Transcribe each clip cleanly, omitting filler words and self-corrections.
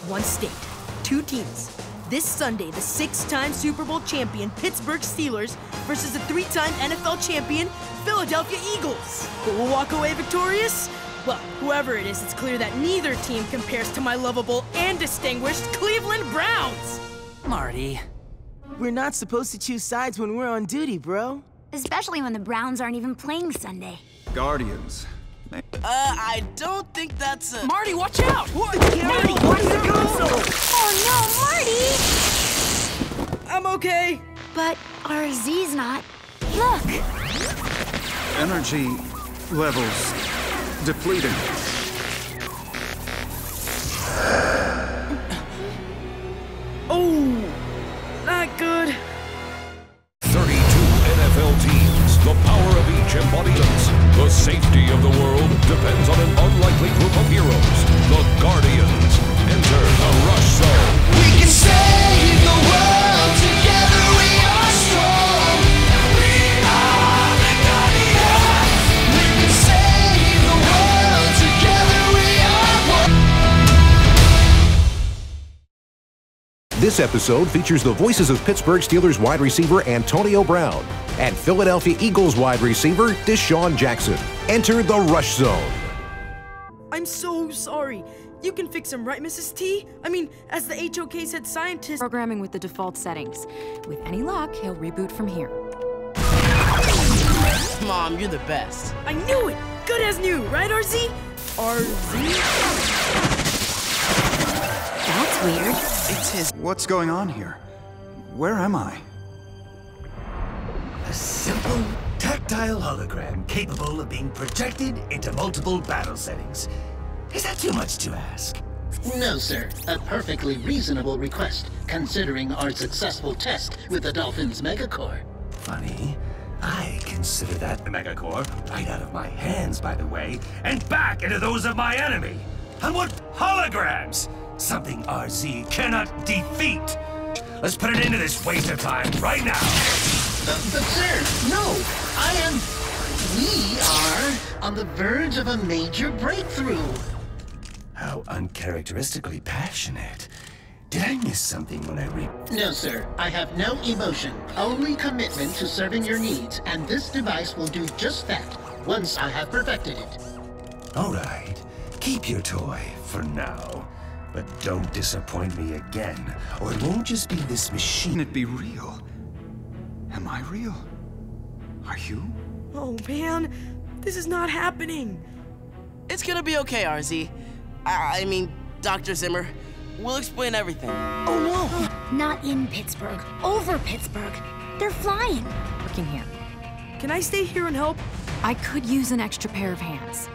one state, two teams. This Sunday, the 6-time Super Bowl champion Pittsburgh Steelers versus the 3-time NFL champion Philadelphia Eagles. Who will walk away victorious? Well, whoever it is, it's clear that neither team compares to my lovable and distinguished Cleveland Browns. Marty. We're not supposed to choose sides when we're on duty, bro. Especially when the Browns aren't even playing Sunday. Guardians. I don't think that's a... Marty, watch out! What? Marty, what's the console? Oh no, Marty! I'm okay. But RZ's not. Look! Energy levels depleting. Oh, not good. 32 NFL teams, the power of each embodies. The safety of the world depends on an unlikely group of heroes, the Guardians. Enter the Rush Zone. We can save the world, together we are strong. We are the Guardians. We can save the world, together we are one. This episode features the voices of Pittsburgh Steelers wide receiver Antonio Brown and Philadelphia Eagles wide receiver Deshaun Jackson. Enter the Rush Zone. I'm so sorry. You can fix him, right, Mrs. T? I mean, as the HOK said scientist... Programming with the default settings. With any luck, he'll reboot from here. Mom, you're the best. I knew it! Good as new, right, RZ? RZ? That's weird. It's his... What's going on here? Where am I? A simple, tactile hologram capable of being projected into multiple battle settings. Is that too much to ask? No, sir. A perfectly reasonable request, considering our successful test with the Dolphins Megacore. Funny. I consider that Megacore right out of my hands, by the way, and back into those of my enemy. And what holograms? Something RZ cannot defeat. Let's put it into this waste of time right now. But sir, no. We are on the verge of a major breakthrough. How uncharacteristically passionate. Did I miss something when I read? No, sir. I have no emotion, only commitment to serving your needs, and this device will do just that, once I have perfected it. All right. Keep your toy for now. But don't disappoint me again, or it won't just be this machine. Can it be real? Am I real? Are you? Oh, man. This is not happening. It's gonna be okay, RZ. I mean, Dr. Zimmer. We'll explain everything. Oh no! Not in Pittsburgh. Over Pittsburgh. They're flying. Looking here. Can I stay here and help? I could use an extra pair of hands.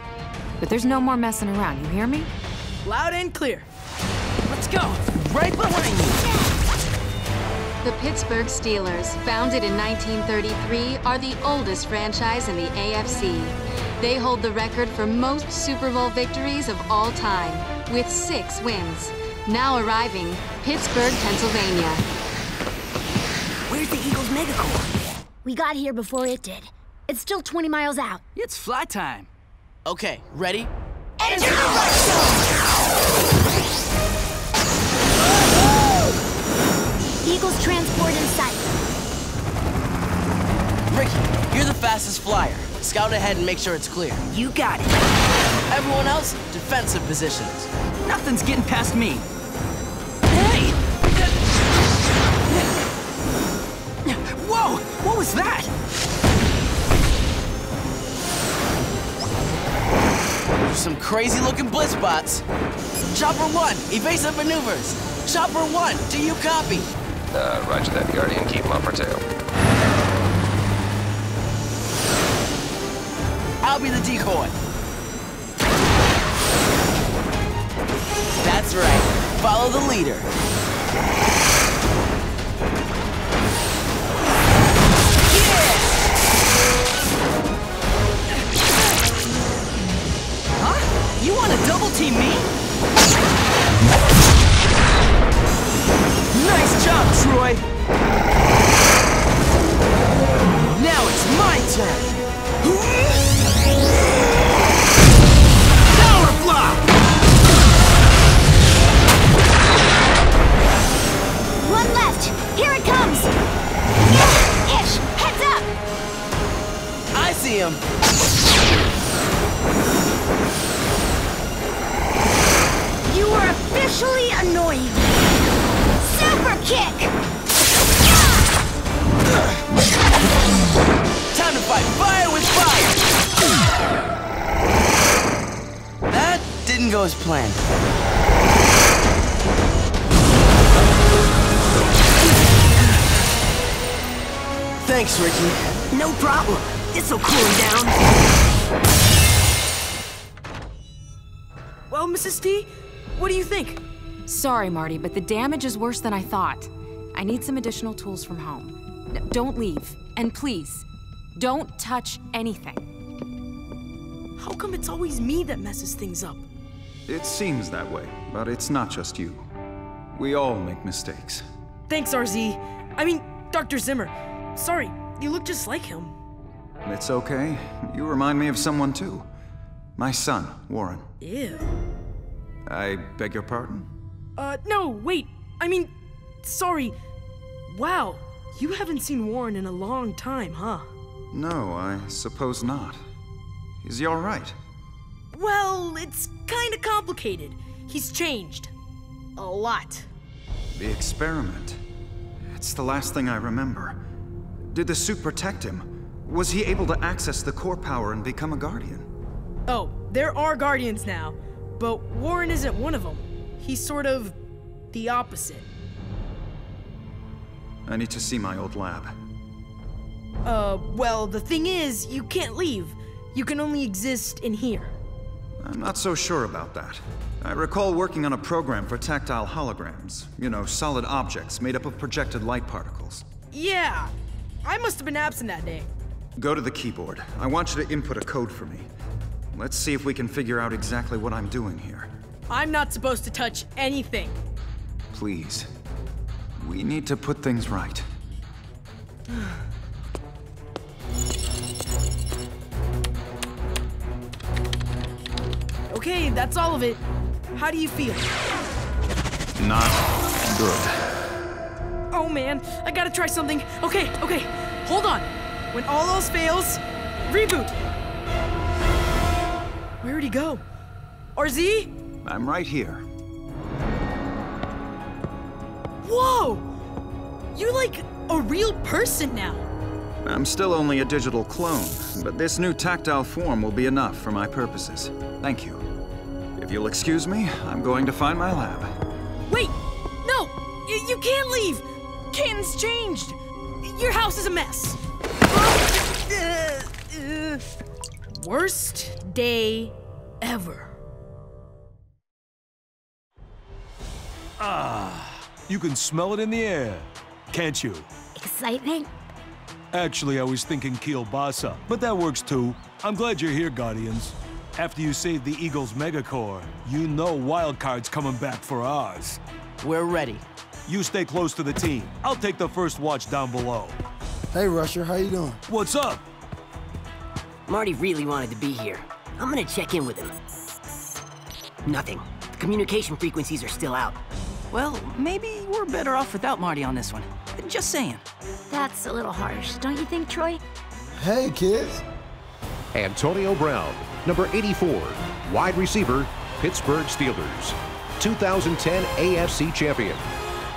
But there's no more messing around, you hear me? Loud and clear. Let's go. Right behind you. The Pittsburgh Steelers, founded in 1933, are the oldest franchise in the AFC. They hold the record for most Super Bowl victories of all time, with 6 wins. Now arriving, Pittsburgh, Pennsylvania. Where's the Eagles Megacore? We got here before it did. It's still 20 miles out. It's fly time. Okay, ready? Enter the Rush Zone! Eagles transport in sight. Ricky, you're the fastest flyer. Scout ahead and make sure it's clear. You got it. Everyone else, defensive positions. Nothing's getting past me. Hey! Whoa! What was that? Some crazy-looking blitz bots. Chopper 1, evasive maneuvers. Chopper 1, do you copy? Roger that, Guardian. Keep him on for tail. I'll be the decoy. That's right. Follow the leader. Yeah! Huh? You want to double team me? Nice job, Troy! Now it's my turn! Power flop! especially annoying. Super kick! Time to fight fire with fire! That didn't go as planned. Thanks, Ricky. No problem. This'll cool him down. Well, Mrs. T, what do you think? Sorry, Marty, but the damage is worse than I thought. I need some additional tools from home. Don't leave. And please, don't touch anything. How come it's always me that messes things up? It seems that way, but it's not just you. We all make mistakes. Thanks, RZ. I mean, Dr. Zimmer. Sorry, you look just like him. It's okay. You remind me of someone too. My son, Warren. Ew. I beg your pardon? No, wait. I mean, sorry. Wow, you haven't seen Warren in a long time, huh? No, I suppose not. Is he all right? Well, it's kinda complicated. He's changed. A lot. The experiment. It's the last thing I remember. Did the suit protect him? Was he able to access the core power and become a Guardian? Oh, there are Guardians now, but Warren isn't one of them. He's sort of the opposite. I need to see my old lab. Well, the thing is, you can't leave. You can only exist in here. I'm not so sure about that. I recall working on a program for tactile holograms. You know, solid objects made up of projected light particles. Yeah, I must have been absent that day. Go to the keyboard. I want you to input a code for me. Let's see if we can figure out exactly what I'm doing here. I'm not supposed to touch anything. Please. We need to put things right. Okay, that's all of it. How do you feel? Not good. Oh man, I gotta try something. Okay, hold on. When all else fails, reboot. Where'd he go? RZ? I'm right here. Whoa! You're like a real person now. I'm still only a digital clone, but this new tactile form will be enough for my purposes. Thank you. If you'll excuse me, I'm going to find my lab. Wait! No! You can't leave! Canton's changed! Your house is a mess. Worst day ever. You can smell it in the air, can't you? Exciting? Actually, I was thinking kielbasa, but that works too. I'm glad you're here, Guardians. After you save the Eagles Megacore, you know Wildcard's coming back for ours. We're ready. You stay close to the team. I'll take the first watch down below. Hey, Rusher, how you doing? What's up? Marty really wanted to be here. I'm gonna check in with him. Nothing. The communication frequencies are still out. Well, maybe we're better off without Marty on this one. Just saying. That's a little harsh, don't you think, Troy? Hey, kids. Antonio Brown, number 84, wide receiver, Pittsburgh Steelers. 2010 AFC champion,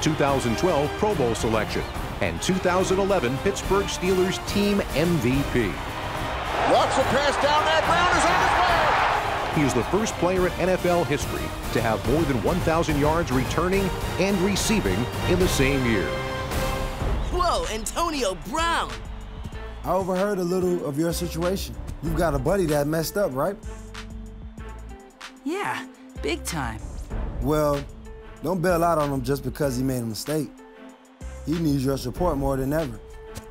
2012 Pro Bowl selection, and 2011 Pittsburgh Steelers team MVP. Walks a pass down there, Brown is on his way! He is the first player in NFL history to have more than 1,000 yards returning and receiving in the same year. Whoa, Antonio Brown! I overheard a little of your situation. You've got a buddy that messed up, right? Yeah, big time. Well, don't bail out on him just because he made a mistake. He needs your support more than ever.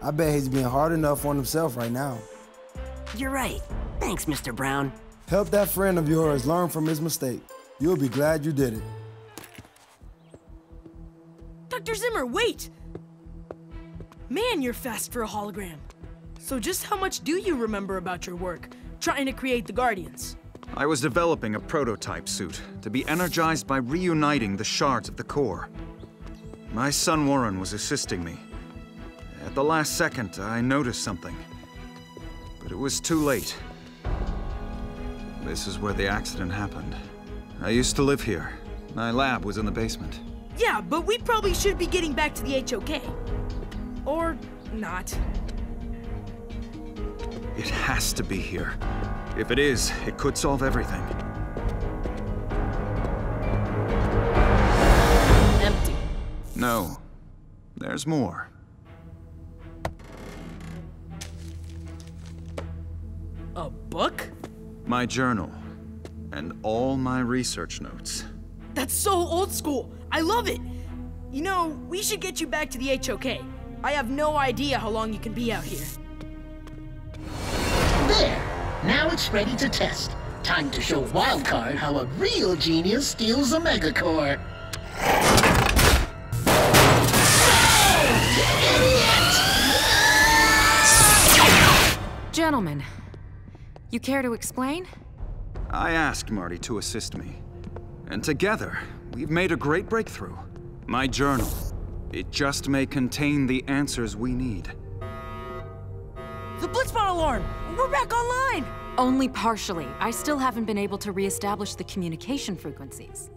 I bet he's being hard enough on himself right now. You're right. Thanks, Mr. Brown. Help that friend of yours learn from his mistake. You'll be glad you did it. Dr. Zimmer, wait! Man, you're fast for a hologram. So just how much do you remember about your work, trying to create the Guardians? I was developing a prototype suit to be energized by reuniting the shards of the core. My son Warren was assisting me. At the last second, I noticed something. But it was too late. This is where the accident happened. I used to live here, My lab was in the basement. Yeah, but we probably should be getting back to the HOK. Or not. It has to be here. If it is, it could solve everything. Empty. No. There's more. A book? My journal. And all my research notes. That's so old school. I love it. You know, we should get you back to the HOK. I have no idea how long you can be out here. There! Now it's ready to test. Time to show Wildcard how a real genius steals a Megacore. Gentlemen, you care to explain? I asked Marty to assist me. And together, we've made a great breakthrough. My journal. It just may contain the answers we need. The Blitzbot alarm! We're back online! Only partially. I still haven't been able to reestablish the communication frequencies.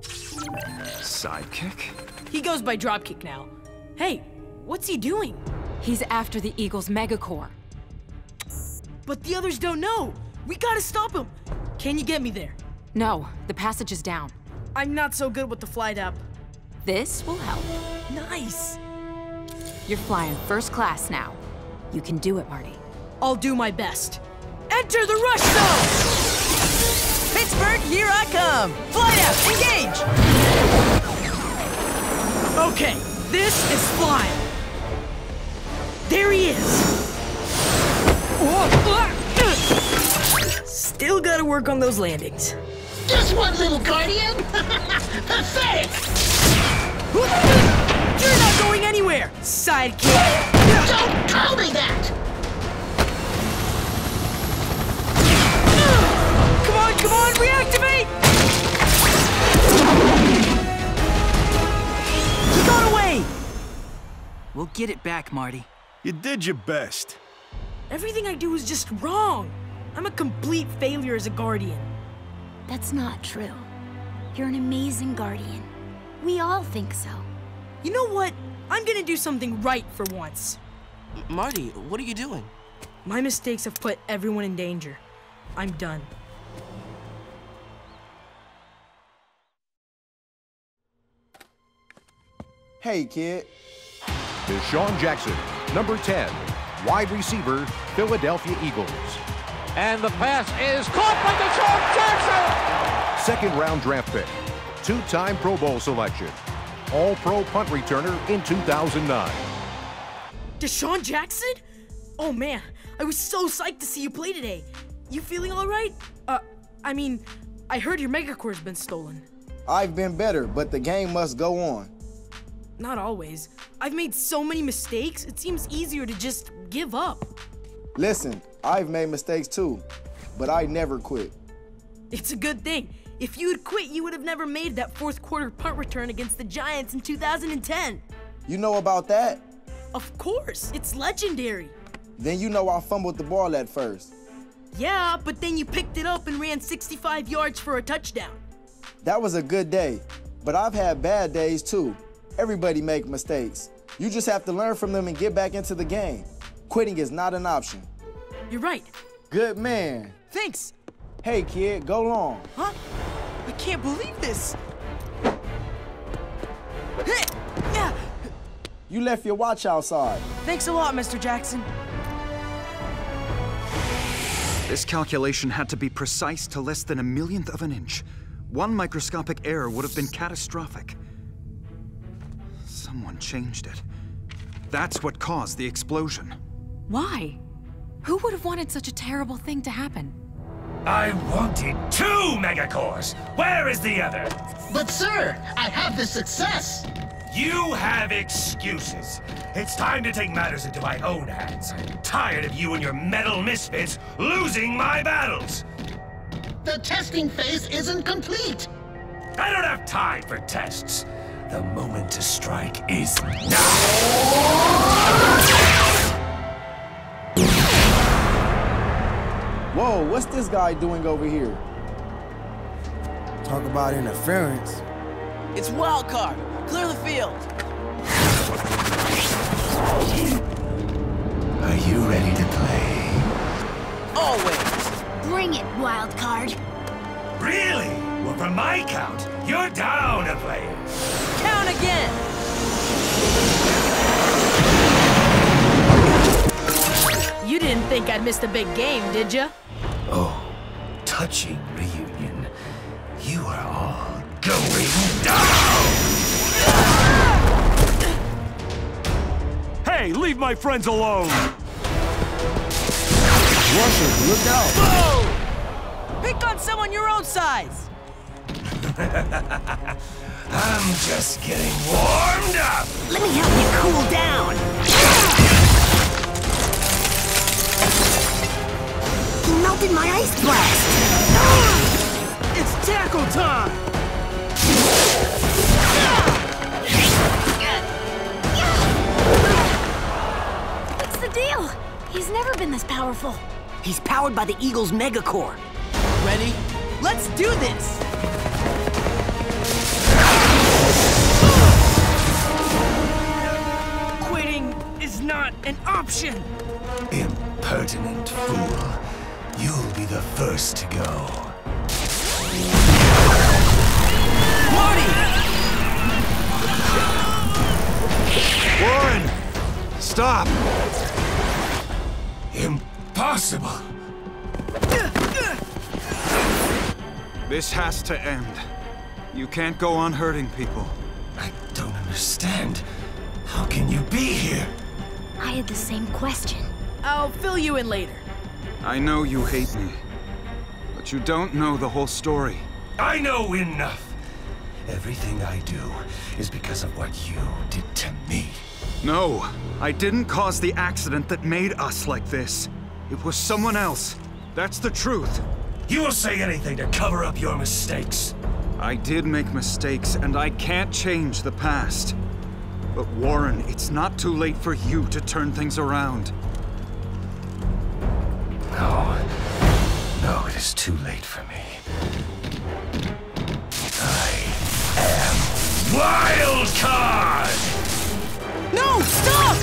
Sidekick? He goes by Dropkick now. Hey, what's he doing? He's after the Eagle's Megacore. But the others don't know! We gotta stop him! Can you get me there? No, the passage is down. I'm not so good with the flight app. This will help. Nice! You're flying first class now. You can do it, Marty. I'll do my best. Enter the rush zone! Pittsburgh, here I come! Flight out, engage! Okay, this is flying. There he is! Still gotta work on those landings. Just one little Guardian? Pathetic! You're not going anywhere, sidekick! Don't call me that! Come on, reactivate! He got away! We'll get it back, Marty. You did your best. Everything I do is just wrong. I'm a complete failure as a Guardian. That's not true. You're an amazing Guardian. We all think so. You know what? I'm gonna do something right for once. Marty, what are you doing? My mistakes have put everyone in danger. I'm done. Hey, kid. Deshaun Jackson, number 10, wide receiver, Philadelphia Eagles. And the pass is caught by Deshaun Jackson! Second-round draft pick, two-time Pro Bowl selection, All-Pro punt returner in 2009. Deshaun Jackson? Oh man, I was so psyched to see you play today. You feeling all right? I mean, I heard your Megacore's been stolen. I've been better, but the game must go on. Not always. I've made so many mistakes, it seems easier to just give up. Listen, I've made mistakes too, but I never quit. It's a good thing. If you had quit, you would have never made that fourth quarter punt return against the Giants in 2010. You know about that? Of course, it's legendary. Then you know I fumbled the ball at first. Yeah, but then you picked it up and ran 65 yards for a touchdown. That was a good day, but I've had bad days too. Everybody make mistakes. You just have to learn from them and get back into the game. Quitting is not an option. You're right. Good man. Thanks. Hey, kid, go long. Huh? I can't believe this. You left your watch outside. Thanks a lot, Mr. Jackson. This calculation had to be precise to less than a millionth of an inch. One microscopic error would have been catastrophic. Someone changed it. That's what caused the explosion. Why? Who would have wanted such a terrible thing to happen? I wanted 2 Megacores! Where is the other? But sir, I have the success! You have excuses. It's time to take matters into my own hands. I'm tired of you and your metal misfits losing my battles! The testing phase isn't complete! I don't have time for tests. The moment to strike is now! Whoa, what's this guy doing over here? Talk about interference. It's wild card. Clear the field. Are you ready to play? Always. Bring it, wild card. Really? Well, from my count, you're down a player. Count again. You didn't think I'd miss the big game, did ya? Oh, touching reunion. You are all going down! Hey, leave my friends alone! Russian, look out! Whoa! Pick on someone your own size. I'm just getting warmed up! Let me help you cool down! He melted my ice blast! It's tackle time! What's the deal? He's never been this powerful. He's powered by the Eagles Megacore. Ready? Let's do this! Quitting is not an option! Impertinent fool. You'll be the first to go. Marty! Warren! Stop! Impossible! This has to end. You can't go on hurting people. I don't understand. How can you be here? I had the same question. I'll fill you in later. I know you hate me, but you don't know the whole story. I know enough. Everything I do is because of what you did to me. No, I didn't cause the accident that made us like this. It was someone else. That's the truth. You will say anything to cover up your mistakes. I did make mistakes, and I can't change the past. But Warren, it's not too late for you to turn things around. No, it is too late for me. I am Wild Card! No, stop!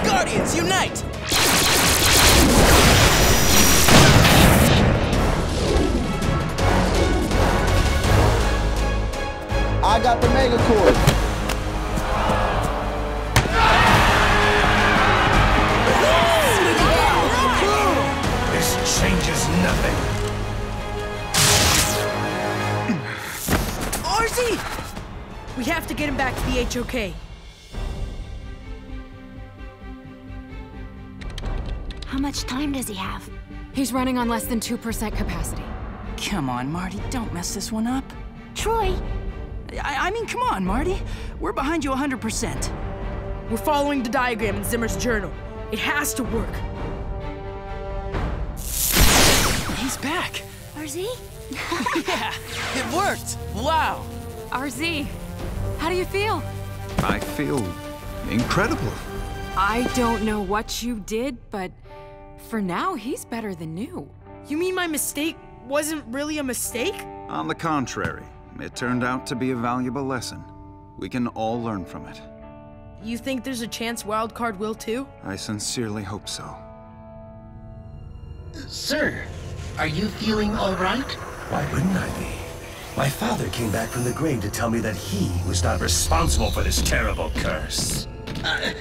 Guardians, unite! I got the Megacore. This changes nothing. RZ! We have to get him back to the HOK. How much time does he have? He's running on less than 2% capacity. Come on, Marty, don't mess this one up. Troy! I mean, come on, Marty. We're behind you 100%. We're following the diagram in Zimmer's journal. It has to work. He's back. RZ? Yeah, it worked! Wow! RZ, how do you feel? I feel incredible. I don't know what you did, but for now, he's better than new. You mean my mistake wasn't really a mistake? On the contrary, it turned out to be a valuable lesson. We can all learn from it. You think there's a chance Wildcard will too? I sincerely hope so. Sir, are you feeling all right? Why wouldn't I be? My father came back from the grave to tell me that he was not responsible for this terrible curse.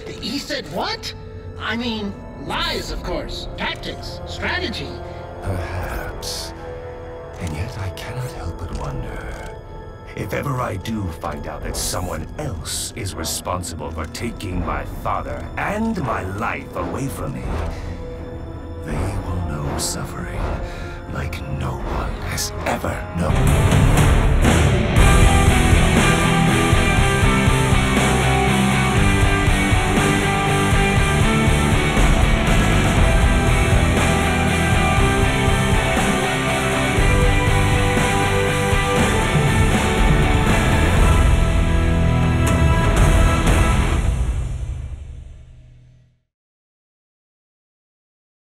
He said what? I mean, lies, of course. Tactics, strategy. Perhaps. And yet I cannot help but wonder. If ever I do find out that someone else is responsible for taking my father and my life away from me, they will know suffering like no one has ever known.